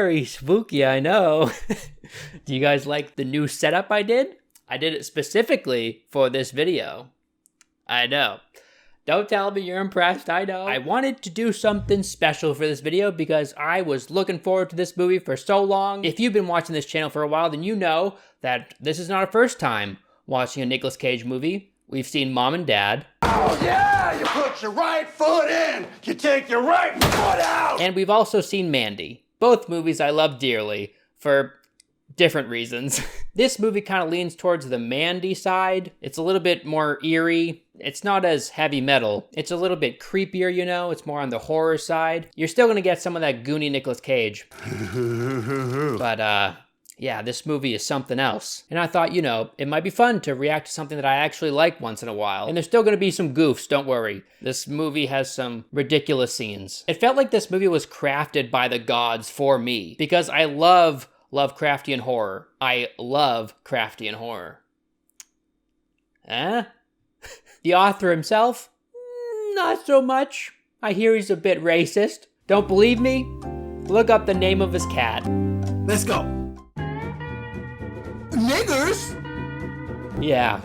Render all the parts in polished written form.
very spooky, I know. Do you guys like the new setup I did? I did it specifically for this video. I know. Don't tell me you're impressed, I know. I wanted to do something special for this video because I was looking forward to this movie for so long. If you've been watching this channel for a while, then you know that this is not our first time watching a Nicolas Cage movie. We've seen Mom and Dad. Oh yeah, you put your right foot in, you take your right foot out. And we've also seen Mandy. Both movies I love dearly for different reasons. This movie kind of leans towards the Mandy side. It's a little bit more eerie. It's not as heavy metal. It's a little bit creepier, you know? It's more on the horror side. You're still gonna get some of that goony Nicolas Cage. But, yeah, this movie is something else. And I thought, you know, it might be fun to react to something that I actually like once in a while. And there's still gonna be some goofs, don't worry. This movie has some ridiculous scenes. It felt like this movie was crafted by the gods for me, because I love Lovecraftian horror. I love Craftian horror. The author himself? Not so much. I hear he's a bit racist. Don't believe me? Look up the name of his cat. Let's go. Niggers? Yeah.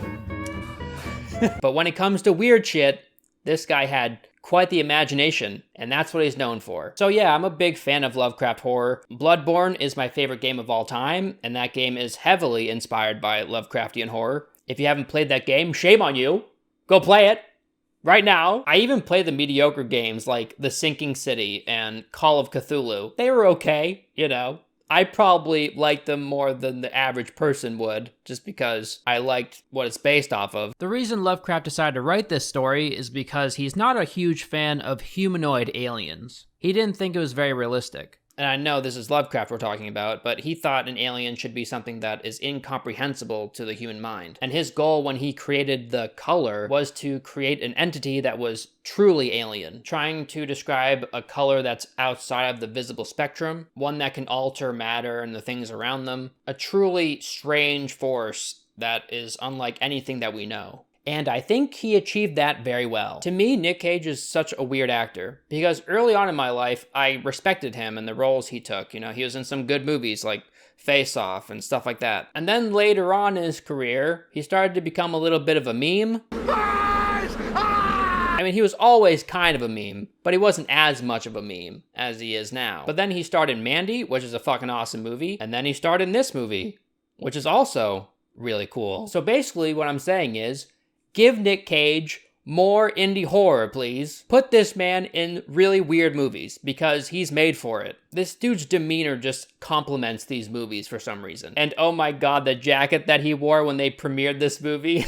But when it comes to weird shit, this guy had quite the imagination, and that's what he's known for. So yeah, I'm a big fan of Lovecraft horror. Bloodborne is my favorite game of all time, and that game is heavily inspired by Lovecraftian horror. If you haven't played that game, shame on you. Go play it right now. I even play the mediocre games like The Sinking City and Call of Cthulhu. They were okay, you know. I probably liked them more than the average person would, just because I liked what it's based off of. The reason Lovecraft decided to write this story is because he's not a huge fan of humanoid aliens. He didn't think it was very realistic. And I know this is Lovecraft we're talking about, but he thought an alien should be something that is incomprehensible to the human mind. And his goal when he created the color was to create an entity that was truly alien, trying to describe a color that's outside of the visible spectrum, one that can alter matter and the things around them, a truly strange force that is unlike anything that we know. And I think he achieved that very well. To me, Nic Cage is such a weird actor, because early on in my life, I respected him and the roles he took. You know, he was in some good movies like Face Off and stuff like that. And then later on in his career, he started to become a little bit of a meme. I mean, he was always kind of a meme, but he wasn't as much of a meme as he is now. But then he starred in Mandy, which is a fucking awesome movie, and then he starred in this movie, which is also really cool. So basically what I'm saying is, give Nic Cage more indie horror, please. Put this man in really weird movies, because he's made for it. This dude's demeanor just complements these movies for some reason. And oh my god, the jacket that he wore when they premiered this movie.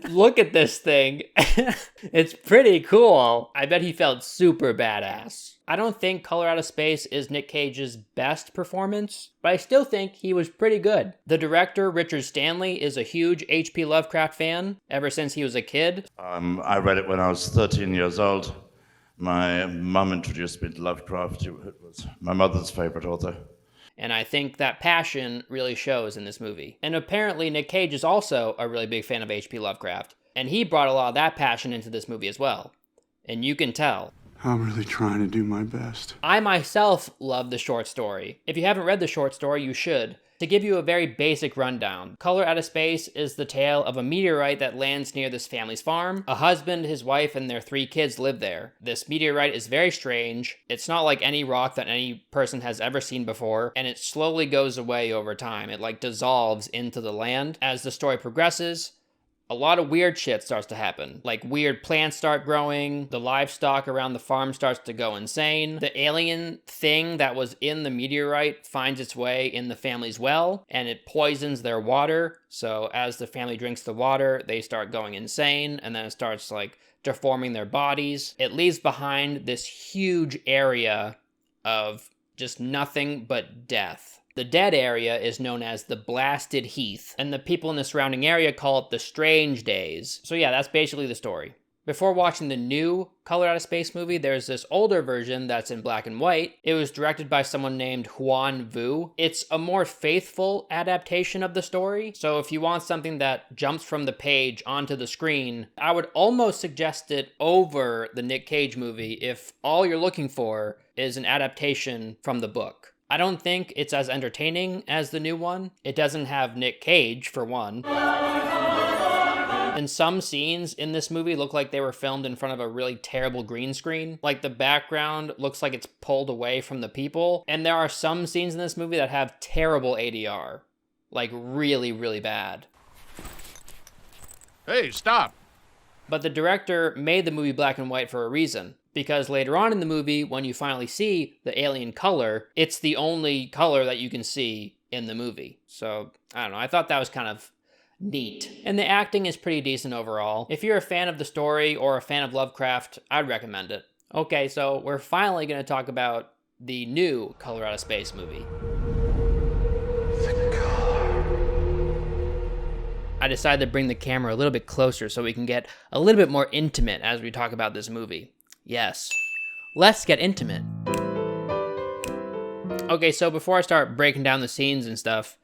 Look at this thing. It's pretty cool. I bet he felt super badass. I don't think Color Out of Space is Nic Cage's best performance, but I still think he was pretty good. The director, Richard Stanley, is a huge H.P. Lovecraft fan ever since he was a kid. I read it when I was 13 years old. My mum introduced me to Lovecraft. It was my mother's favorite author. And I think that passion really shows in this movie. And apparently Nic Cage is also a really big fan of H.P. Lovecraft, and he brought a lot of that passion into this movie as well. And you can tell. I'm really trying to do my best. I myself love the short story. If you haven't read the short story, you should. To give you a very basic rundown, Color Out of Space is the tale of a meteorite that lands near this family's farm. A husband, his wife, and their 3 kids live there. This meteorite is very strange. It's not like any rock that any person has ever seen before, and it slowly goes away over time. It like dissolves into the land. As the story progresses, a lot of weird shit starts to happen. Like weird plants start growing, the livestock around the farm starts to go insane. The alien thing that was in the meteorite finds its way in the family's well, and it poisons their water. So as the family drinks the water, they start going insane, and then it starts like deforming their bodies. It leaves behind this huge area of just nothing but death. The dead area is known as the Blasted Heath, and the people in the surrounding area call it the Strange Days. So yeah, that's basically the story. Before watching the new Color Out of Space movie, there's this older version that's in black and white. It was directed by someone named Huan Vu. It's a more faithful adaptation of the story, so if you want something that jumps from the page onto the screen, I would almost suggest it over the Nic Cage movie if all you're looking for is an adaptation from the book. I don't think it's as entertaining as the new one. It doesn't have Nic Cage, for one. And some scenes in this movie look like they were filmed in front of a really terrible green screen. Like the background looks like it's pulled away from the people. And there are some scenes in this movie that have terrible ADR. Like really, really bad. Hey, stop! But the director made the movie black and white for a reason. Because later on in the movie, when you finally see the alien color, it's the only color that you can see in the movie. So, I don't know, I thought that was kind of neat. And the acting is pretty decent overall. If you're a fan of the story or a fan of Lovecraft, I'd recommend it. Okay, so we're finally going to talk about the new Color Out of Space movie. I decided to bring the camera a little bit closer so we can get a little bit more intimate as we talk about this movie. Yes, let's get intimate. Okay, so before I start breaking down the scenes and stuff,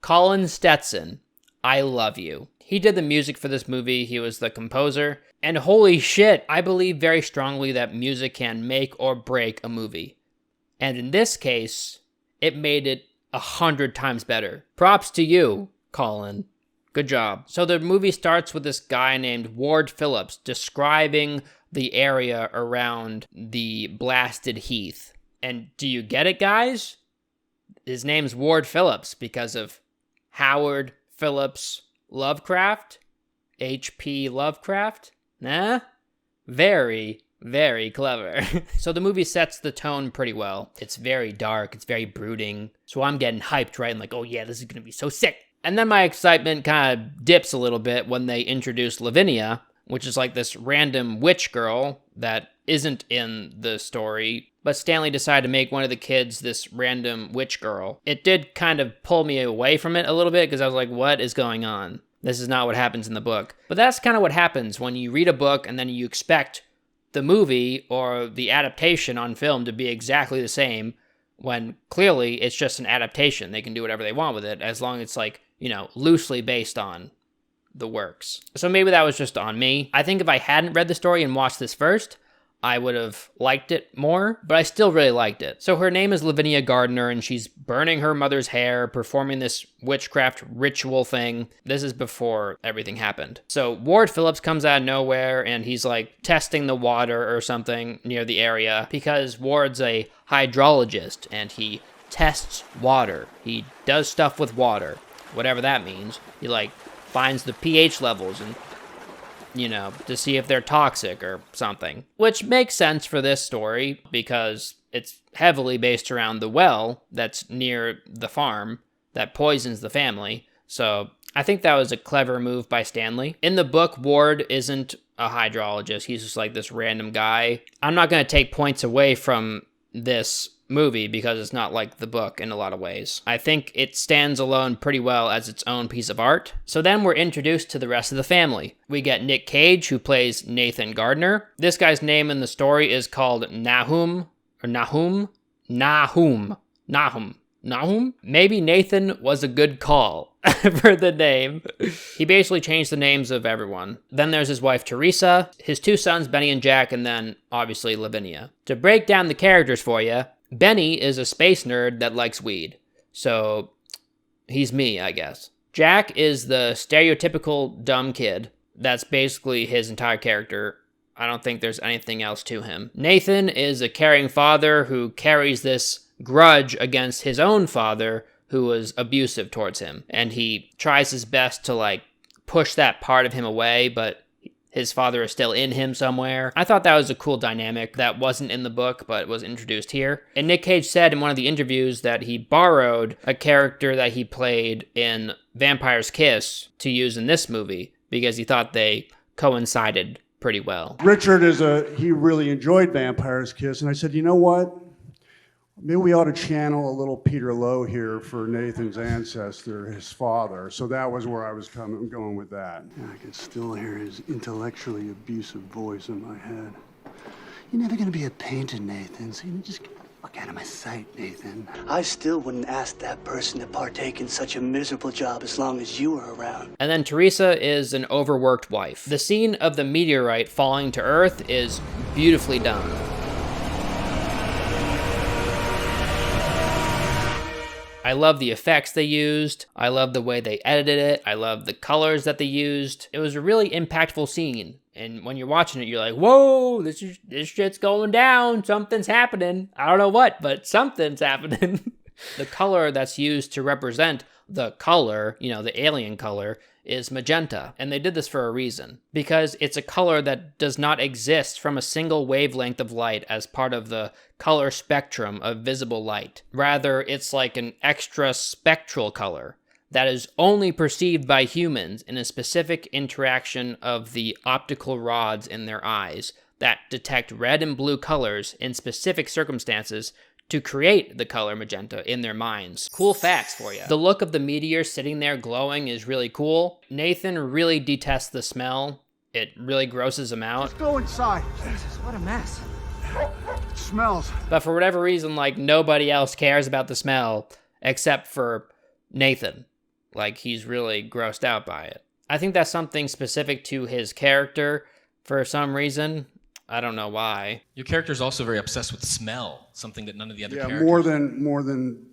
Colin Stetson, I love you. He did the music for this movie, he was the composer, and holy shit, I believe very strongly that music can make or break a movie. And in this case, it made it 100 times better. Props to you, Colin. Good job. So the movie starts with this guy named Ward Phillips describing the area around the blasted heath. And do you get it, guys? His name's Ward Phillips because of Howard Phillips Lovecraft? H.P. Lovecraft? Nah? Very, very clever. So the movie sets the tone pretty well. It's very dark, it's very brooding. So I'm getting hyped, right? I'm like, oh yeah, this is gonna be so sick. And then my excitement kind of dips a little bit when they introduce Lavinia, which is like this random witch girl that isn't in the story, but Stanley decided to make one of the kids this random witch girl. It did kind of pull me away from it a little bit because I was like, what is going on? This is not what happens in the book. But that's kind of what happens when you read a book and then you expect the movie or the adaptation on film to be exactly the same when clearly it's just an adaptation. They can do whatever they want with it as long as it's like, you know, loosely based on the works. So maybe that was just on me. I think if I hadn't read the story and watched this first, I would have liked it more, but I still really liked it. So her name is Lavinia Gardner, and she's burning her mother's hair, performing this witchcraft ritual thing. This is before everything happened. So Ward Phillips comes out of nowhere, and he's like testing the water or something near the area because Ward's a hydrologist, and he tests water. He does stuff with water, whatever that means. He like finds the pH levels and, you know, to see if they're toxic or something. Which makes sense for this story because it's heavily based around the well that's near the farm that poisons the family. So I think that was a clever move by Stanley. In the book, Ward isn't a hydrologist. He's just like this random guy. I'm not going to take points away from this movie because it's not like the book in a lot of ways. I think it stands alone pretty well as its own piece of art. So then we're introduced to the rest of the family. We get Nic Cage, who plays Nathan Gardner. This guy's name in the story is called Nahum. Maybe Nathan was a good call for the name. He basically changed the names of everyone. Then there's his wife Teresa, his two sons Benny and Jack, and then obviously Lavinia. To break down the characters for you, Benny is a space nerd that likes weed. So he's me, I guess. Jack is the stereotypical dumb kid. That's basically his entire character. I don't think there's anything else to him. Nathan is a caring father who carries this grudge against his own father who was abusive towards him. And he tries his best to like push that part of him away, but his father is still in him somewhere. I thought that was a cool dynamic that wasn't in the book, but was introduced here. And Nic Cage said in one of the interviews that he borrowed a character that he played in Vampire's Kiss to use in this movie because he thought they coincided pretty well. Richard he really enjoyed Vampire's Kiss, and I said, you know what? Maybe we ought to channel a little Peter Lowe here for Nathan's ancestor, his father. So that was where I was going with that. And I can still hear his intellectually abusive voice in my head. You're never gonna be a painter, Nathan, so you just get the fuck out of my sight, Nathan. I still wouldn't ask that person to partake in such a miserable job as long as you were around. And then Teresa is an overworked wife. The scene of the meteorite falling to Earth is beautifully done. I love the effects they used. I love the way they edited it. I love the colors that they used. It was a really impactful scene. And when you're watching it, you're like, whoa, this shit's going down. Something's happening. I don't know what, but something's happening. The color that's used to represent the color, the alien color, is magenta. And they did this for a reason. Because it's a color that does not exist from a single wavelength of light as part of the color spectrum of visible light. Rather, it's like an extra spectral color that is only perceived by humans in a specific interaction of the optical rods in their eyes that detect red and blue colors in specific circumstances to create the color magenta in their minds. Cool facts for you. The look of the meteor sitting there glowing is really cool. Nathan really detests the smell. It really grosses him out. Let's go inside. Jesus, what a mess. It smells. But for whatever reason, nobody else cares about the smell except for Nathan. He's really grossed out by it. I think that's something specific to his character for some reason. I don't know why. Your character's also very obsessed with smell, something that none of the other characters... more than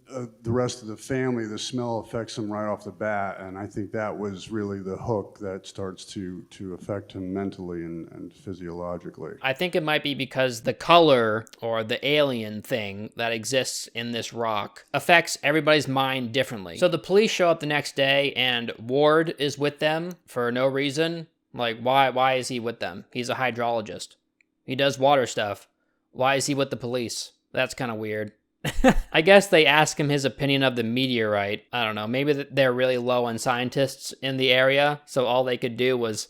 the rest of the family, the smell affects him right off the bat, and I think that was really the hook that starts to affect him mentally and physiologically. I think it might be because the color or the alien thing that exists in this rock affects everybody's mind differently. So the police show up the next day, and Ward is with them for no reason. Why is he with them? He's a hydrologist. He does water stuff. Why is he with the police? That's kind of weird. I guess they ask him his opinion of the meteorite. I don't know. Maybe they're really low on scientists in the area, so all they could do was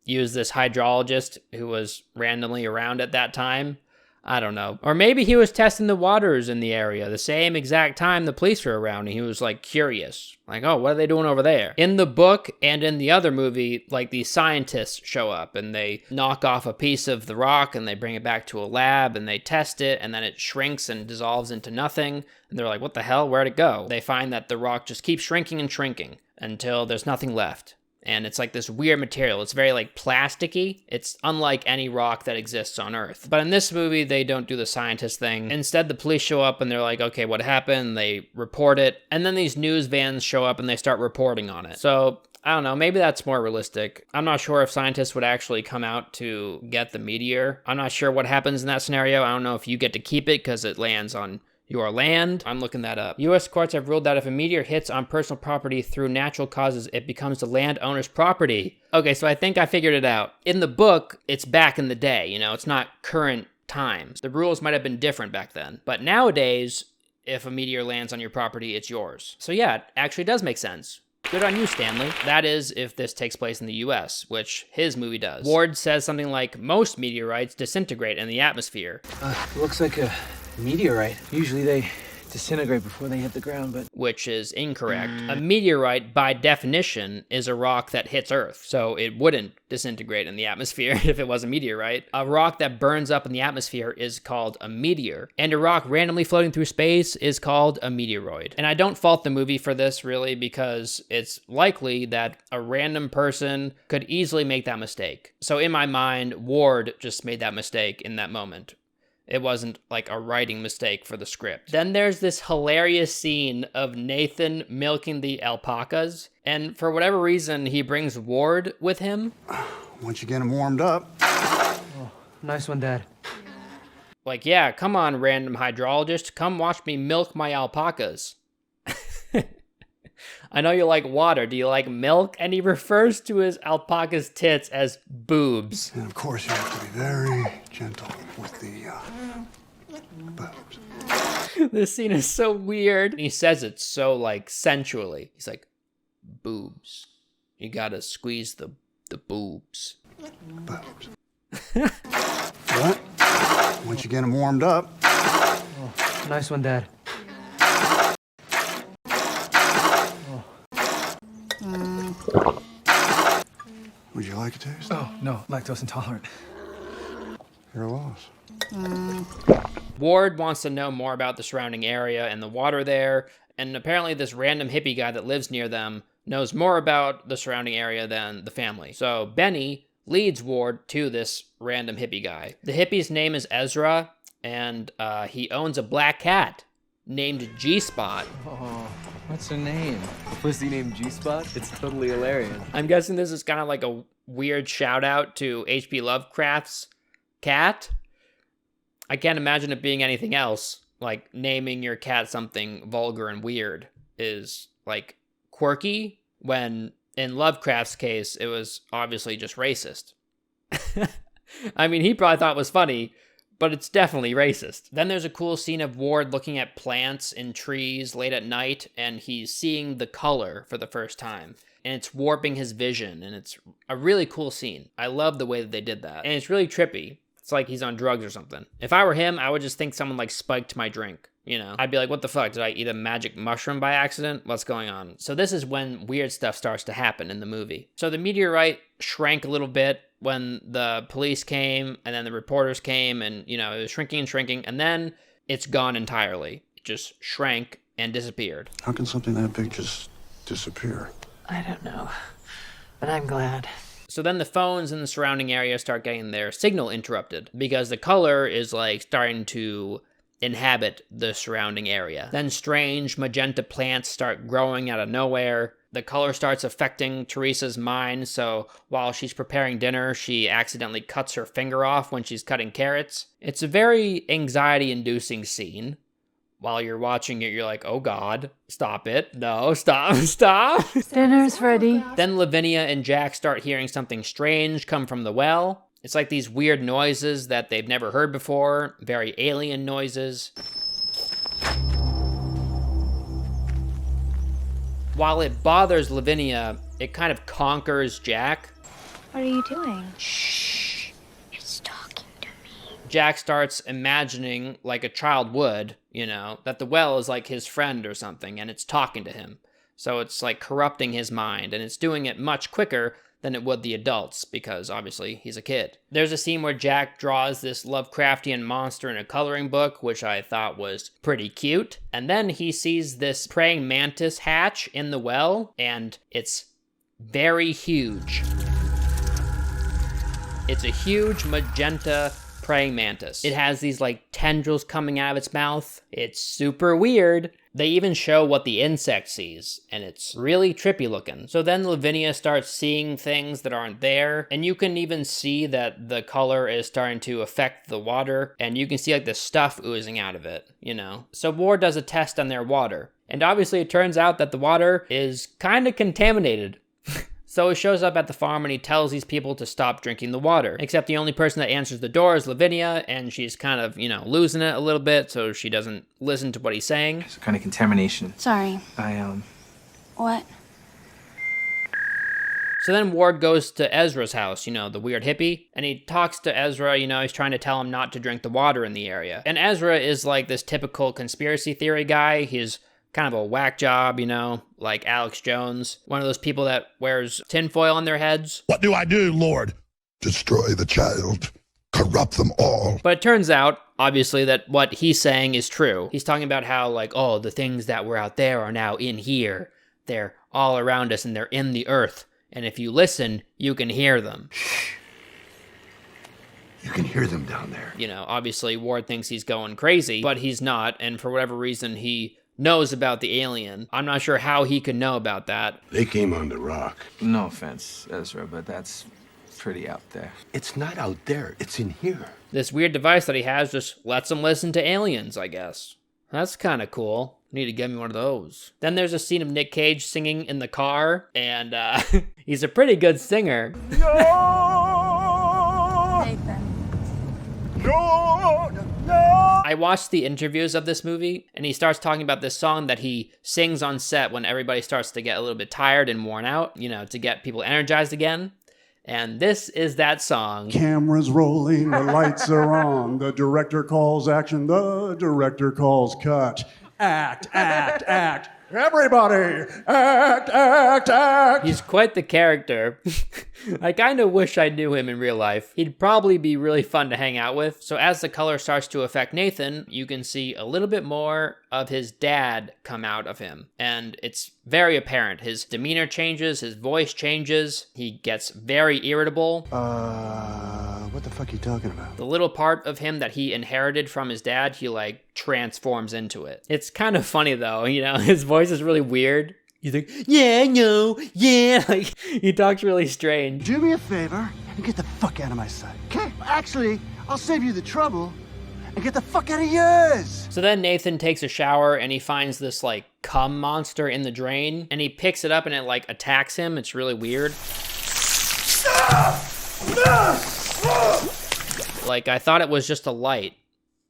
use this hydrologist who was randomly around at that time. I don't know. Or maybe he was testing the waters in the area the same exact time the police were around, and he was curious. Oh, what are they doing over there? In the book and in the other movie, these scientists show up and they knock off a piece of the rock and they bring it back to a lab and they test it, and then it shrinks and dissolves into nothing. And they're like, what the hell? Where'd it go? They find that the rock just keeps shrinking and shrinking until there's nothing left. And it's this weird material. It's very plasticky. It's unlike any rock that exists on Earth. But in this movie, they don't do the scientist thing. Instead, the police show up and they're like, okay, what happened? They report it. And then these news vans show up and they start reporting on it. So I don't know, maybe that's more realistic. I'm not sure if scientists would actually come out to get the meteor. I'm not sure what happens in that scenario. I don't know if you get to keep it because it lands on your land. I'm looking that up. U.S. courts have ruled that if a meteor hits on personal property through natural causes, it becomes the landowner's property. Okay, so I think I figured it out. In the book, it's back in the day, it's not current times. The rules might have been different back then. But nowadays, if a meteor lands on your property, it's yours. So yeah, it actually does make sense. Good on you, Stanley. That is, if this takes place in the US, which his movie does. Ward says something like, most meteorites disintegrate in the atmosphere. Looks like a meteorite. Usually they disintegrate before they hit the ground, but... Which is incorrect. A meteorite, by definition, is a rock that hits Earth, so it wouldn't disintegrate in the atmosphere if it was a meteorite. A rock that burns up in the atmosphere is called a meteor, and a rock randomly floating through space is called a meteoroid. And I don't fault the movie for this, really, because it's likely that a random person could easily make that mistake. So in my mind, Ward just made that mistake in that moment. It wasn't a writing mistake for the script. Then there's this hilarious scene of Nathan milking the alpacas, and for whatever reason, he brings Ward with him. Once you get them warmed up. Oh, nice one, Dad. Yeah, come on, random hydrologist, come watch me milk my alpacas. I know you like water. Do you like milk? And he refers to his alpaca's tits as boobs. And of course, you have to be very gentle with the boobs. This scene is so weird. He says it so sensually. He's like, boobs. You gotta squeeze the boobs. Boobs. But once you get them warmed up. Oh, nice one, Dad. Would you like a taste? Oh, no, lactose intolerant. Your loss. Ward wants to know more about the surrounding area and the water there, and apparently this random hippie guy that lives near them knows more about the surrounding area than the family. So Benny leads Ward to this random hippie guy. The hippie's name is Ezra, and he owns a black cat named G-Spot. Oh, What's her name? A pussy named G-Spot? It's totally hilarious. I'm guessing this is kind of like a weird shout out to H.P. Lovecraft's cat. I can't imagine it being anything else. Like, naming your cat something vulgar and weird is, like, quirky, when in Lovecraft's case, it was obviously just racist. I mean, he probably thought it was funny, but it's definitely racist. Then there's a cool scene of Ward looking at plants and trees late at night, and he's seeing the color for the first time. And it's warping his vision, and it's a really cool scene. I love the way that they did that. And it's really trippy. It's like he's on drugs or something. If I were him, I would just think someone like spiked my drink, you know? I'd be like, what the fuck? Did I eat a magic mushroom by accident? What's going on? So this is when weird stuff starts to happen in the movie. So the meteorite shrank a little bit when the police came, and then the reporters came, and, you know, it was shrinking and shrinking, and then it's gone entirely. It just shrank and disappeared. How can something that big just disappear? I don't know, but I'm glad. So then the phones in the surrounding area start getting their signal interrupted because the color is like starting to inhabit the surrounding area. Then strange magenta plants start growing out of nowhere. The color starts affecting Teresa's mind, so while she's preparing dinner, she accidentally cuts her finger off when she's cutting carrots. It's a very anxiety-inducing scene. While you're watching it, you're like, oh God, stop it. No, stop. Dinner's ready. Then Lavinia and Jack start hearing something strange come from the well. It's like these weird noises that they've never heard before, very alien noises. While it bothers Lavinia, it kind of conquers Jack. What are you doing? Shh. It's talking to me. Jack starts imagining, like a child would, you know, that the well is like his friend or something, and it's talking to him. So it's like corrupting his mind, and it's doing it much quicker than it would the adults, because obviously he's a kid. There's a scene where Jack draws this Lovecraftian monster in a coloring book, which I thought was pretty cute. And then he sees this praying mantis hatch in the well, and it's very huge. It's a huge magenta praying mantis. It has these like tendrils coming out of its mouth. It's super weird. They even show what the insect sees, and it's really trippy looking. So then Lavinia starts seeing things that aren't there, and you can even see that the color is starting to affect the water, and you can see like the stuff oozing out of it, you know? So Ward does a test on their water, and obviously it turns out that the water is kind of contaminated. So he shows up at the farm and he tells these people to stop drinking the water. Except the only person that answers the door is Lavinia, and she's kind of, you know, losing it a little bit, so she doesn't listen to what he's saying. It's a kind of contamination. Sorry. What? So then Ward goes to Ezra's house, you know, the weird hippie, and he talks to Ezra, you know, he's trying to tell him not to drink the water in the area. And Ezra is like this typical conspiracy theory guy. He's kind of a whack job, you know, like Alex Jones. One of those people that wears tinfoil on their heads. What do I do, Lord? Destroy the child. Corrupt them all. But it turns out, obviously, that what he's saying is true. He's talking about how, like, oh, the things that were out there are now in here. They're all around us and they're in the earth. And if you listen, you can hear them. Shh. You can hear them down there. You know, obviously, Ward thinks he's going crazy, but he's not. And for whatever reason, he knows about the alien. I'm not sure how he could know about that. They came on the rock. No offense, Ezra, but that's pretty out there. It's not out there. It's in here. This weird device that he has just lets him listen to aliens, I guess. That's kind of cool. Need to get me one of those. Then there's a scene of Nic Cage singing in the car, and he's a pretty good singer. Nathan. I watched the interviews of this movie, and he starts talking about this song that he sings on set when everybody starts to get a little bit tired and worn out, you know, to get people energized again. And this is that song. Cameras rolling, the lights are on. The director calls action, the director calls cut. Act, act, act. Everybody, act, act, act. He's quite the character. I kind of wish I knew him in real life. He'd probably be really fun to hang out with. So as the color starts to affect Nathan, you can see a little bit more of his dad come out of him. And it's very apparent. His demeanor changes, his voice changes. He gets very irritable. What the fuck are you talking about? The little part of him that he inherited from his dad, he like transforms into it. It's kind of funny though, you know, his voice is really weird. He's like, yeah, no, yeah, like he talks really strange. Do me a favor and get the fuck out of my sight. Okay? Actually, I'll save you the trouble and get the fuck out of yours. So then Nathan takes a shower and he finds this like cum monster in the drain and he picks it up and it like attacks him. It's really weird. Like I thought it was just a light.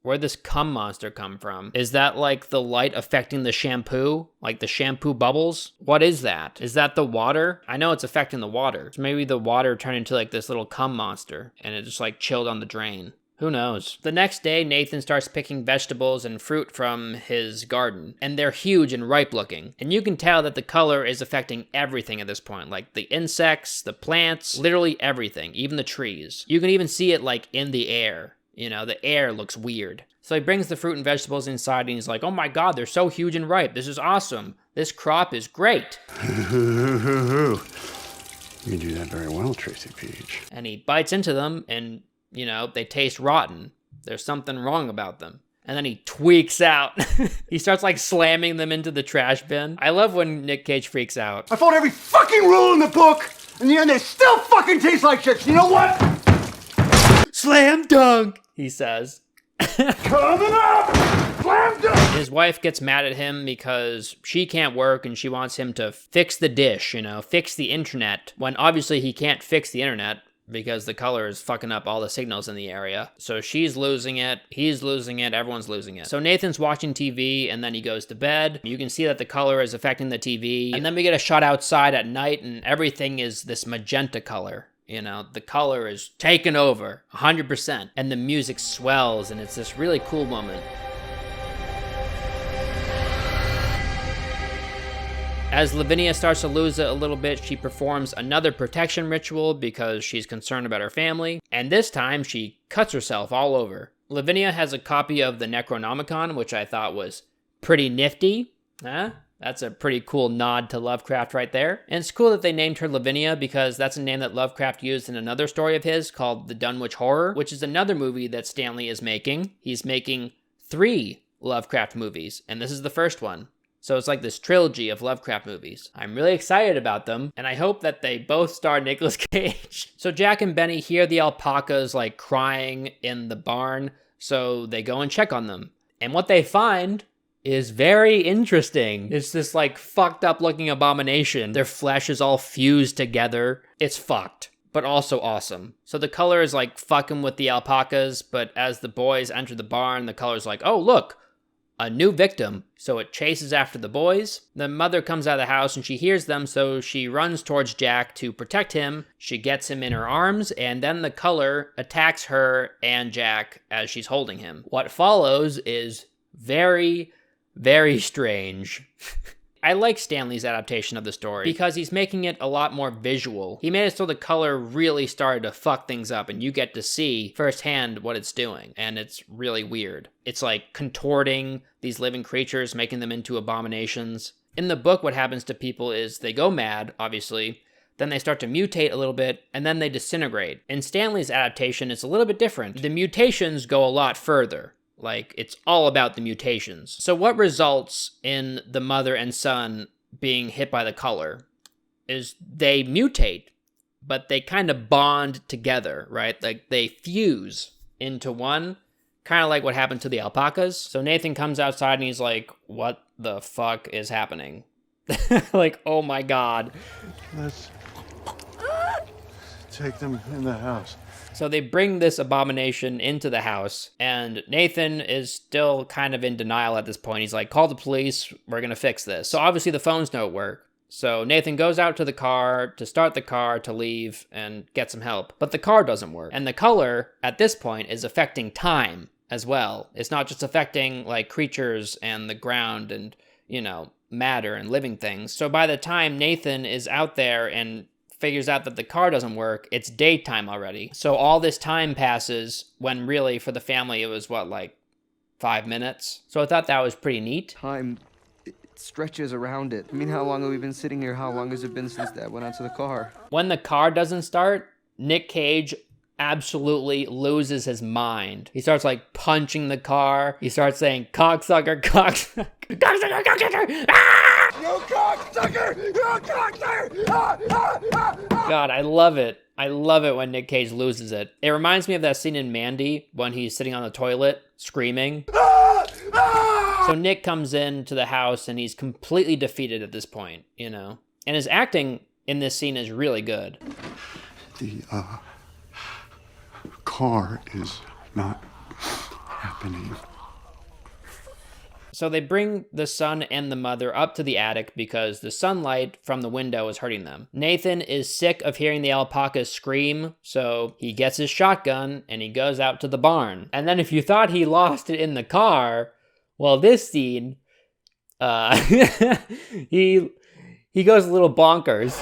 Where'd this cum monster come from? Is that like the light affecting the shampoo? Like the shampoo bubbles? What is that? Is that the water? I know it's affecting the water. So maybe the water turned into like this little cum monster and it just like chilled on the drain. Who knows? The next day, Nathan starts picking vegetables and fruit from his garden, and they're huge and ripe looking. And you can tell that the color is affecting everything at this point, like the insects, the plants, literally everything, even the trees. You can even see it like in the air. You know, the air looks weird. So he brings the fruit and vegetables inside and he's like, oh my God, they're so huge and ripe. This is awesome. This crop is great. You do that very well, Tracy Peach. And he bites into them and, you know, they taste rotten. There's something wrong about them. And then he tweaks out. He starts like slamming them into the trash bin. I love when Nic Cage freaks out. I followed every fucking rule in the book. In the end, they still fucking taste like shit. You know what? Slam dunk, he says. Coming up! Slam dunk! His wife gets mad at him because she can't work and she wants him to fix the dish, you know, fix the internet, when obviously he can't fix the internet because the color is fucking up all the signals in the area. So she's losing it, he's losing it, everyone's losing it. So Nathan's watching TV and then he goes to bed. You can see that the color is affecting the TV. And then we get a shot outside at night and everything is this magenta color. You know, the color is taken over 100%. And the music swells and it's this really cool moment. As Lavinia starts to lose it a little bit, she performs another protection ritual because she's concerned about her family, and this time she cuts herself all over. Lavinia has a copy of the Necronomicon, which I thought was pretty nifty. Huh? That's a pretty cool nod to Lovecraft right there. And it's cool that they named her Lavinia because that's a name that Lovecraft used in another story of his called The Dunwich Horror, which is another movie that Stanley is making. He's making 3 Lovecraft movies, and this is the first one. So it's like this trilogy of Lovecraft movies. I'm really excited about them, and I hope that they both star Nicolas Cage. So Jack and Benny hear the alpacas like crying in the barn, so they go and check on them. And what they find is very interesting. It's this like fucked up looking abomination. Their flesh is all fused together. It's fucked, but also awesome. So the color is like fucking with the alpacas, but as the boys enter the barn, the color's like, oh look, a new victim. So it chases after the boys. The mother comes out of the house and she hears them, so she runs towards Jack to protect him. She gets him in her arms, and then the color attacks her and Jack as she's holding him. What follows is very, very strange. I like Stanley's adaptation of the story because he's making it a lot more visual. He made it so the color really started to fuck things up and you get to see firsthand what it's doing, and it's really weird. It's like contorting these living creatures, making them into abominations. In the book, what happens to people is they go mad, obviously, then they start to mutate a little bit, and then they disintegrate. In Stanley's adaptation, it's a little bit different. The mutations go a lot further. Like, it's all about the mutations. So what results in the mother and son being hit by the color is they mutate, but they kind of bond together, right? Like, they fuse into one, kind of like what happened to the alpacas. So Nathan comes outside and he's like, what the fuck is happening? Like, oh my God. Let's take them in the house. So they bring this abomination into the house, and Nathan is still kind of in denial at this point. He's like, call the police, we're gonna fix this. So obviously the phones don't work. So Nathan goes out to the car, to start the car, to leave, and get some help. But the car doesn't work. And the color, at this point, is affecting time as well. It's not just affecting, like, creatures and the ground and, you know, matter and living things. So by the time Nathan is out there and figures out that the car doesn't work, it's daytime already. So all this time passes when really for the family it was what, like 5 minutes? So I thought that was pretty neat. Time, it stretches around it. I mean, how long have we been sitting here? How long has it been since Dad went out to the car? When the car doesn't start, Nic Cage absolutely loses his mind. He starts like punching the car. He starts saying, cocksucker, cocksucker, cocksucker, cocksucker, ah! You cocksucker! You cocksucker! Ah, ah, ah, ah. God, I love it. I love it when Nic Cage loses it. It reminds me of that scene in Mandy when he's sitting on the toilet screaming. Ah, ah. So Nick comes into the house and he's completely defeated at this point, you know? And his acting in this scene is really good. The car is not happening. So they bring the son and the mother up to the attic because the sunlight from the window is hurting them. Nathan is sick of hearing the alpacas scream, so he gets his shotgun and he goes out to the barn. And then if you thought he lost it in the car, well, this scene, he goes a little bonkers.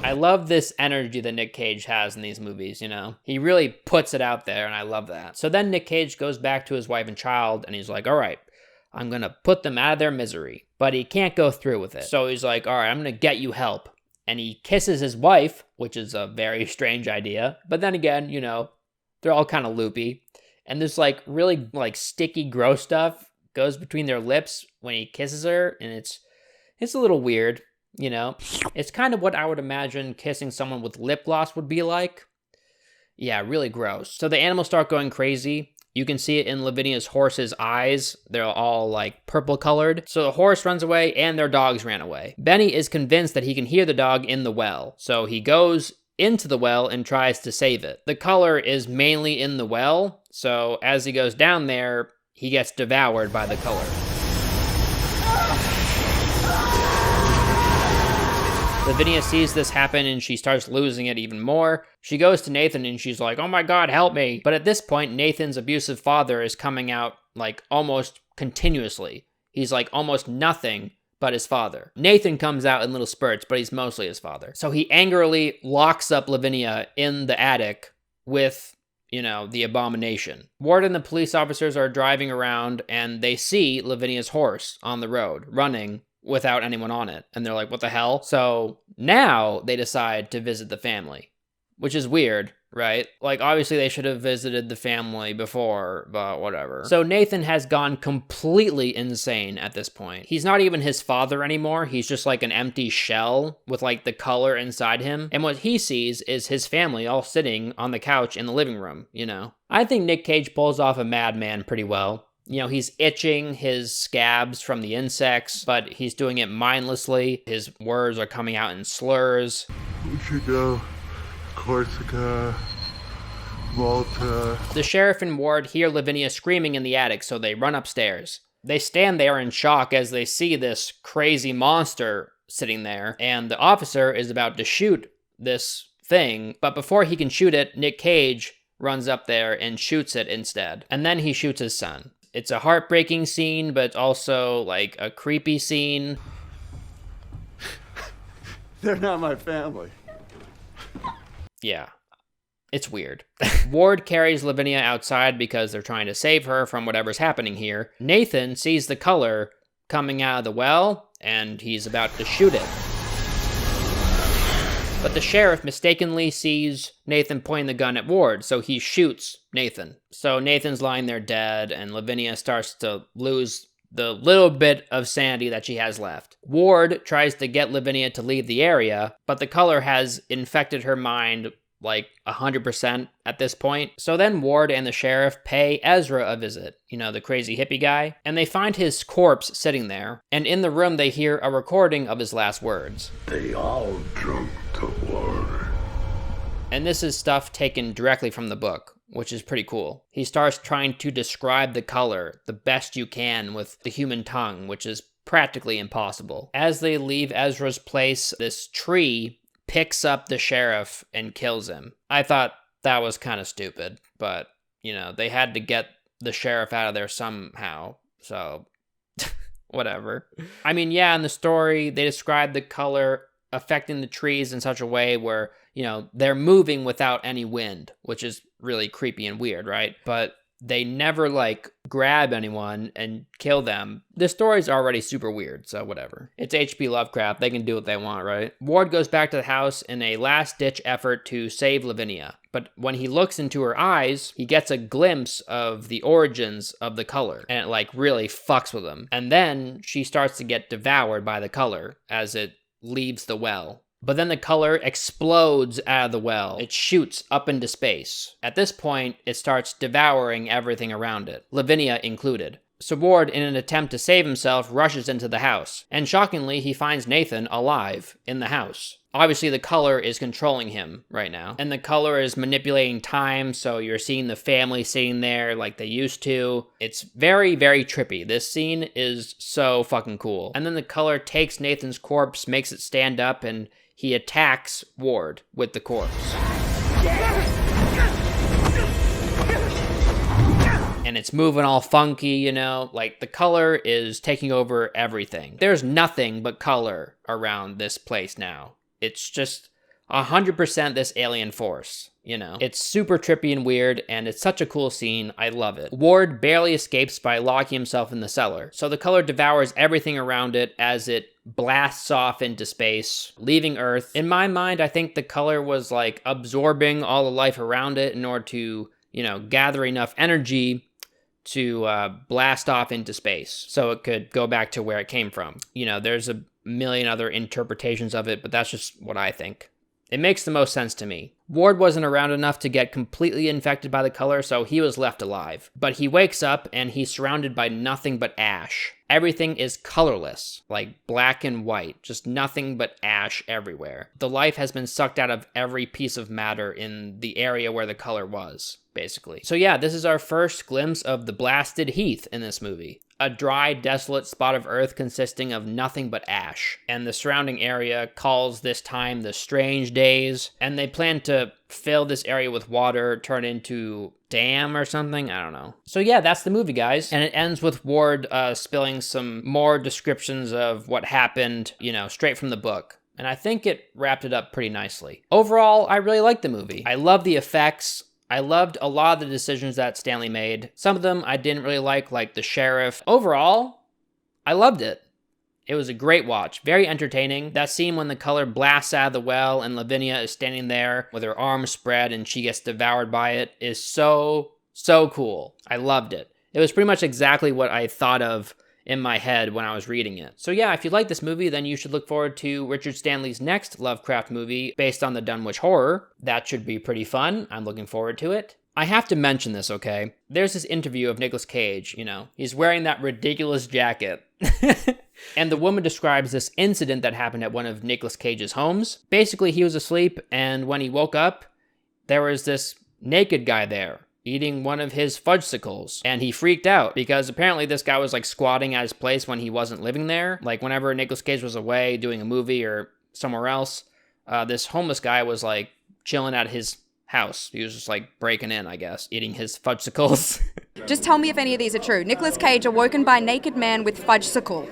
I love this energy that Nic Cage has in these movies, you know? He really puts it out there, and I love that. So then Nic Cage goes back to his wife and child, and he's like, all right, I'm gonna put them out of their misery. But he can't go through with it. So he's like, all right, I'm gonna get you help. And he kisses his wife, which is a very strange idea. But then again, you know, they're all kind of loopy. And this like really like sticky, gross stuff goes between their lips when he kisses her, and it's a little weird. You know, it's kind of what I would imagine kissing someone with lip gloss would be like. Yeah, really gross. So the animals start going crazy. You can see it in Lavinia's horse's eyes. They're all like purple colored. So the horse runs away and their dogs ran away. Benny is convinced that he can hear the dog in the well. So he goes into the well and tries to save it. The color is mainly in the well. So as he goes down there, he gets devoured by the color. Lavinia sees this happen and she starts losing it even more. She goes to Nathan and she's like, oh my God, help me. But at this point, Nathan's abusive father is coming out like almost continuously. He's like almost nothing but his father. Nathan comes out in little spurts, but he's mostly his father. So he angrily locks up Lavinia in the attic with, you know, the abomination. Ward and the police officers are driving around and they see Lavinia's horse on the road running without anyone on it. And they're like, what the hell? So now they decide to visit the family, which is weird, right? Like, obviously they should have visited the family before, but whatever. So Nathan has gone completely insane at this point. He's not even his father anymore. He's just like an empty shell with like the color inside him. And what he sees is his family all sitting on the couch in the living room, you know? I think Nic Cage pulls off a madman pretty well. You know, he's itching his scabs from the insects, but he's doing it mindlessly. His words are coming out in slurs. We should go Corsica, Malta. The sheriff and Ward hear Lavinia screaming in the attic, so they run upstairs. They stand there in shock as they see this crazy monster sitting there, and the officer is about to shoot this thing, but before he can shoot it, Nic Cage runs up there and shoots it instead. And then he shoots his son. It's a heartbreaking scene, but also like a creepy scene. They're not my family. Yeah, it's weird. Ward carries Lavinia outside because they're trying to save her from whatever's happening here. Nathan sees the color coming out of the well, and he's about to shoot it. But the sheriff mistakenly sees Nathan pointing the gun at Ward, so he shoots Nathan. So Nathan's lying there dead, and Lavinia starts to lose the little bit of sanity that she has left. Ward tries to get Lavinia to leave the area, but the color has infected her mind like 100% at this point. So then Ward and the sheriff pay Ezra a visit, you know, the crazy hippie guy, and they find his corpse sitting there, and in the room they hear a recording of his last words. They all drunk the water. And this is stuff taken directly from the book, which is pretty cool. He starts trying to describe the color the best you can with the human tongue, which is practically impossible. As they leave Ezra's place, this tree picks up the sheriff and kills him. I thought that was kind of stupid, but, you know, they had to get the sheriff out of there somehow, so whatever. I mean, yeah, in the story, they describe the color affecting the trees in such a way where, you know, they're moving without any wind, which is really creepy and weird, right? But They never, like, grab anyone and kill them. The story's already super weird, so whatever. It's H.P. Lovecraft. They can do what they want, right? Ward goes back to the house in a last-ditch effort to save Lavinia. But when he looks into her eyes, he gets a glimpse of the origins of the color. And it, like, really fucks with him. And then she starts to get devoured by the color as it leaves the well. But then the color explodes out of the well. It shoots up into space. At this point, it starts devouring everything around it, Lavinia included. So Ward, in an attempt to save himself, rushes into the house. And shockingly, he finds Nathan alive in the house. Obviously, the color is controlling him right now. And the color is manipulating time, so you're seeing the family sitting there like they used to. It's very, very trippy. This scene is so fucking cool. And then the color takes Nathan's corpse, makes it stand up, and he attacks Ward with the corpse. And it's moving all funky, you know? Like, the color is taking over everything. There's nothing but color around this place now. It's just 100% this alien force, you know? It's super trippy and weird, and it's such a cool scene. I love it. Ward barely escapes by locking himself in the cellar. So the color devours everything around it as it blasts off into space, leaving Earth. In my mind, I think the color was like absorbing all the life around it in order to, you know, gather enough energy to blast off into space so it could go back to where it came from. You know, there's a million other interpretations of it, but that's just what I think. It makes the most sense to me. Ward wasn't around enough to get completely infected by the color, so he was left alive. But he wakes up and he's surrounded by nothing but ash. Everything is colorless, like black and white, just nothing but ash everywhere. The life has been sucked out of every piece of matter in the area where the color was, basically. So yeah, this is our first glimpse of the blasted heath in this movie. A dry, desolate spot of earth consisting of nothing but ash. And the surrounding area calls this time the Strange Days, and they plan to fill this area with water, turn into dam or something, I don't know. So yeah, that's the movie, guys. And it ends with Ward spilling some more descriptions of what happened, you know, straight from the book. And I think it wrapped it up pretty nicely. Overall, I really liked the movie. I love the effects. I loved a lot of the decisions that Stanley made. Some of them I didn't really like the sheriff. Overall, I loved it. It was a great watch, very entertaining. That scene when the color blasts out of the well and Lavinia is standing there with her arms spread and she gets devoured by it is so, so cool. I loved it. It was pretty much exactly what I thought of in my head when I was reading it. So yeah, if you like this movie, then you should look forward to Richard Stanley's next Lovecraft movie based on the Dunwich Horror. That should be pretty fun. I'm looking forward to it. I have to mention this, okay? There's this interview of Nicolas Cage, you know, he's wearing that ridiculous jacket. And the woman describes this incident that happened at one of Nicolas Cage's homes. Basically, he was asleep, and when he woke up, there was this naked guy there eating one of his fudgesicles, and he freaked out because apparently this guy was like squatting at his place when he wasn't living there. Like whenever Nicolas Cage was away doing a movie or somewhere else, this homeless guy was like chilling at his house. He was just like breaking in, I guess, eating his fudgesicles. Just tell me if any of these are true. Nicolas Cage awoken by naked man with fudgesicle.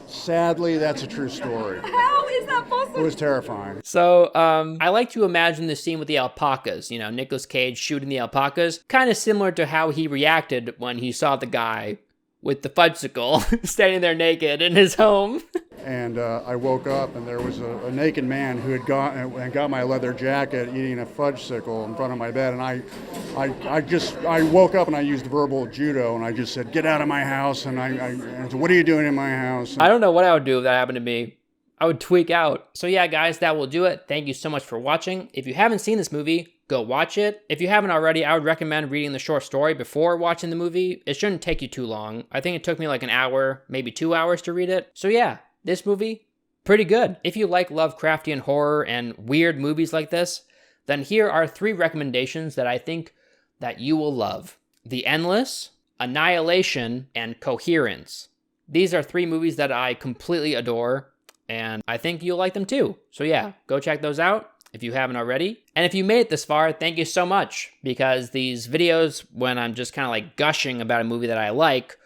Sadly, that's a true story. How is that possible? It was terrifying. So, I like to imagine the scene with the alpacas, you know, Nicolas Cage shooting the alpacas, kind of similar to how he reacted when he saw the guy with the fudgesicle standing there naked in his home. And I woke up and there was a naked man who had got my leather jacket eating a fudgesicle in front of my bed. And I woke up and I used verbal judo and I just said, "Get out of my house." And I said, "What are you doing in my house?" I don't know what I would do if that happened to me. I would tweak out. So yeah, guys, that will do it. Thank you so much for watching. If you haven't seen this movie, go watch it. If you haven't already, I would recommend reading the short story before watching the movie. It shouldn't take you too long. I think it took me like an hour, maybe 2 hours to read it. So yeah, this movie, pretty good. If you like Lovecraftian horror and weird movies like this, then here are 3 recommendations that I think that you will love. The Endless, Annihilation, and Coherence. These are 3 movies that I completely adore, and I think you'll like them too. So yeah, go check those out if you haven't already. And if you made it this far, thank you so much, because these videos, when I'm just kind of like gushing about a movie that I like,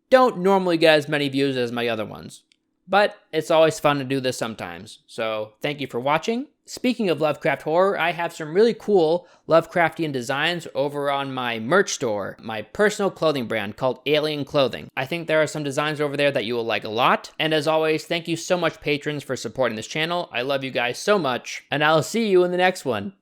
don't normally get as many views as my other ones. but it's always fun to do this sometimes. So thank you for watching. Speaking of Lovecraft horror, I have some really cool Lovecraftian designs over on my merch store, my personal clothing brand called Alien Clothing. I think there are some designs over there that you will like a lot. And as always, thank you so much, patrons, for supporting this channel. I love you guys so much, and I'll see you in the next one.